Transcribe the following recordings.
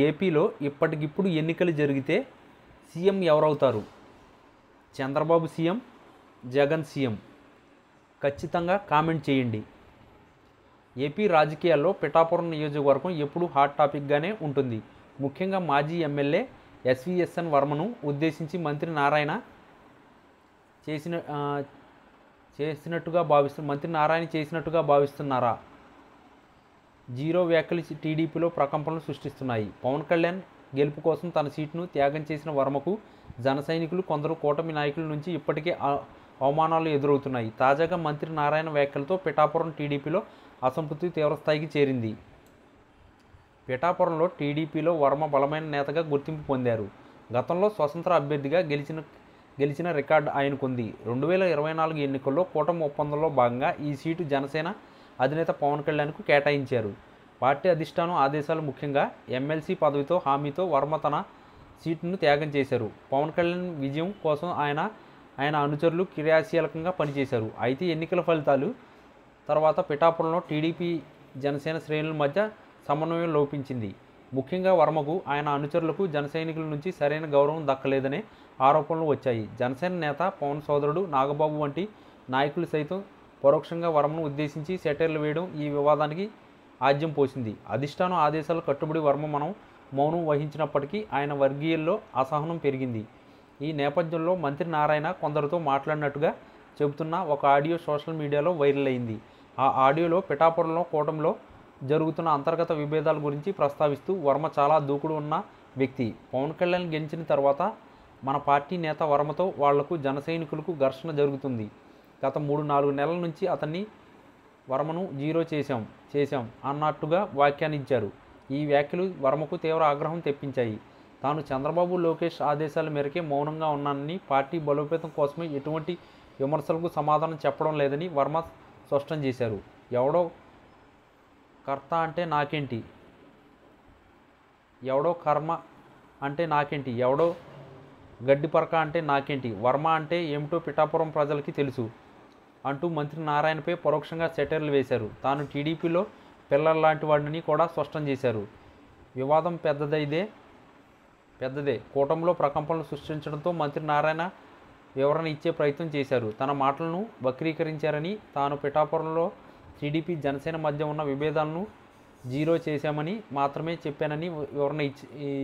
ఏపీలో ఇప్పటికిప్పుడు ఎన్నికలు జరిగితే సీఎం ఎవరవుతారు? Chandrababu CM, Jagan CM? ఖచ్చితంగా కామెంట్ చేయండి. ఏపీ రాజకీయాల్లో పిఠాపురం నియోజకవర్గం ఎప్పుడూ హాట్ టాపిక్గానే ఉంటుంది. ముఖ్యంగా మాజీ ఎమ్మెల్యే ఎస్విఎస్ఎన్ వర్మను ఉద్దేశించి మంత్రి నారాయణ చేసినట్టుగా భావిస్తున్నారా? జీరో వ్యాఖ్యలు టీడీపీలో ప్రకంపనలు సృష్టిస్తున్నాయి. పవన్ కళ్యాణ్ గెలుపు కోసం తన సీటును త్యాగం చేసిన వర్మకు జన సైనికులు, కొందరు కూటమి నాయకుల నుంచి ఇప్పటికే అవమానాలు ఎదురవుతున్నాయి. తాజాగా మంత్రి నారాయణ వ్యాఖ్యలతో పిఠాపురం టీడీపీలో అసంతృప్తి తీవ్రస్థాయికి చేరింది. పిఠాపురంలో టీడీపీలో వర్మ బలమైన నేతగా గుర్తింపు పొందారు. గతంలో స్వతంత్ర అభ్యర్థిగా గెలిచిన రికార్డు ఆయనకుంది. 2024 ఎన్నికల్లో కూటమి ఒప్పందంలో భాగంగా ఈ సీటు జనసేన అధినేత పవన్ కళ్యాణ్కు కేటాయించారు. పార్టీ అధిష్టానం ఆదేశాలు, ముఖ్యంగా ఎమ్మెల్సీ పదవితో హామీతో వర్మ తన సీటును త్యాగం చేశారు. పవన్ కళ్యాణ్ విజయం కోసం ఆయన అనుచరులు క్రియాశీలకంగా పనిచేశారు. అయితే ఎన్నికల ఫలితాలు తర్వాత పిఠాపురంలో టీడీపీ, జనసేన శ్రేణుల మధ్య సమన్వయం లోపించింది. ముఖ్యంగా వర్మకు, ఆయన అనుచరులకు జన సైనికుల నుంచి సరైన గౌరవం దక్కలేదనే ఆరోపణలు వచ్చాయి. జనసేన నేత పవన్ సోదరుడు నాగబాబు వంటి నాయకులు సైతం పరోక్షంగా వర్మను ఉద్దేశించి సెటైర్లు వేయడం ఈ వివాదానికి ఆజ్యం పోసింది. అధిష్టానం ఆదేశాలు కట్టుబడి వర్మ మౌనం వహించినప్పటికీ ఆయన వర్గీయుల్లో అసహనం పెరిగింది. ఈ నేపథ్యంలో మంత్రి నారాయణ కొందరితో మాట్లాడినట్టుగా చెబుతున్న ఒక ఆడియో సోషల్ మీడియాలో వైరల్ అయింది. ఆ ఆడియోలో పిఠాపురంలో కూటమిలో జరుగుతున్న అంతర్గత విభేదాల గురించి ప్రస్తావిస్తూ, వర్మ చాలా దూకుడు ఉన్న వ్యక్తి. పవన్ కళ్యాణ్ గెలిచిన తర్వాత మన పార్టీ నేత వర్మతో వాళ్లకు, జన సైనికులకు ఘర్షణ జరుగుతుంది. గత 3-4 నెలల నుంచి వర్మను జీరో చేశాం అన్నట్టుగా వ్యాఖ్యానించారు. ఈ వ్యాఖ్యలు వర్మకు తీవ్ర ఆగ్రహం తెప్పించాయి. తాను చంద్రబాబు, లోకేష్ ఆదేశాల మేరకే మౌనంగా ఉన్నానని, పార్టీ బలోపేతం కోసమే ఎటువంటి విమర్శలకు సమాధానం చెప్పడం లేదని వర్మ స్పష్టం చేశారు. ఎవడో కర్త అంటే నాకేంటి, ఎవడో కర్మ అంటే నాకేంటి, ఎవడో గడ్డిపరక అంటే నాకేంటి, వర్మ అంటే ఏమిటో పిఠాపురం ప్రజలకి తెలుసు అంటూ మంత్రి నారాయణపై పరోక్షంగా సెటైర్లు వేశారు. తాను టీడీపీలో పిల్లల్లాంటి వాడిని కూడా స్పష్టం చేశారు. వివాదం పెద్దదే. కూటమిలో ప్రకంపనలు సృష్టించడంతో మంత్రి నారాయణ వివరణ ఇచ్చే ప్రయత్నం చేశారు. తన మాటలను వక్రీకరించారని, తాను పిఠాపురంలో టీడీపీ, జనసేన మధ్య ఉన్న విభేదాలను జీరో చేశామని మాత్రమే చెప్పానని వివరణ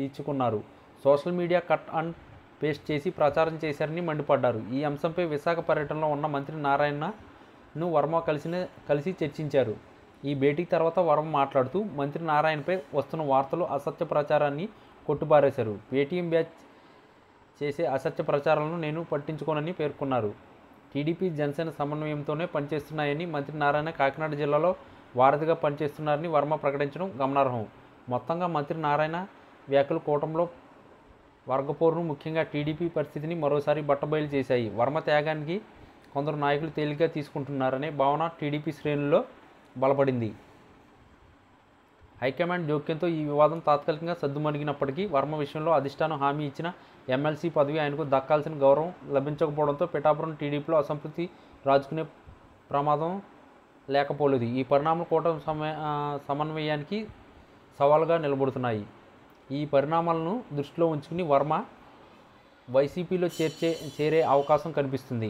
ఇచ్చుకున్నారు. Social media cut and paste చేసి ప్రచారం చేశారని మండిపడ్డారు. ఈ అంశంపై విశాఖ పర్యటనలో ఉన్న మంత్రి నారాయణను వర్మ కలిసి చర్చించారు. ఈ భేటీ తర్వాత వర్మ మాట్లాడుతూ, మంత్రి నారాయణపై వస్తున్న వార్తలు అసత్య ప్రచారాన్ని కొట్టుపారేశారు. పేటీఎం బ్యాచ్ చేసే అసత్య ప్రచారాలను నేను పట్టించుకోనని పేర్కొన్నారు. టీడీపీ, జనసేన సమన్వయంతోనే పనిచేస్తున్నాయని, మంత్రి నారాయణ కాకినాడ జిల్లాలో వారధిగా పనిచేస్తున్నారని వర్మ ప్రకటించడం గమనార్హం. మొత్తంగా మంత్రి నారాయణ వ్యాఖ్యలు కూటమిలో వర్గపోరును, ముఖ్యంగా టీడీపీ పరిస్థితిని మరోసారి బట్టబయలు చేశాయి. వర్మ త్యాగానికి కొందరు నాయకులు తేలిగ్గా తీసుకుంటున్నారనే భావన టీడీపీ శ్రేణుల్లో బలపడింది. హైకమాండ్ జోక్యంతో ఈ వివాదం తాత్కాలికంగా సద్దుమణిగినప్పటికీ వర్మ విషయంలో అధిష్టానం హామీ ఇచ్చిన ఎమ్మెల్సీ పదవి ఆయనకు దక్కాల్సిన గౌరవం లభించకపోవడంతో పిఠాపురం టీడీపీలో అసంతృప్తి రాజుకునే ప్రమాదం లేకపోలేదు. ఈ పరిణామాలు కూటమి సమన్వయానికి సవాలుగా నిలబడుతున్నాయి. ఈ పరిణామాలను దృష్టిలో ఉంచుకుని వర్మ వైసీపీలో చేరే అవకాశం కనిపిస్తుంది.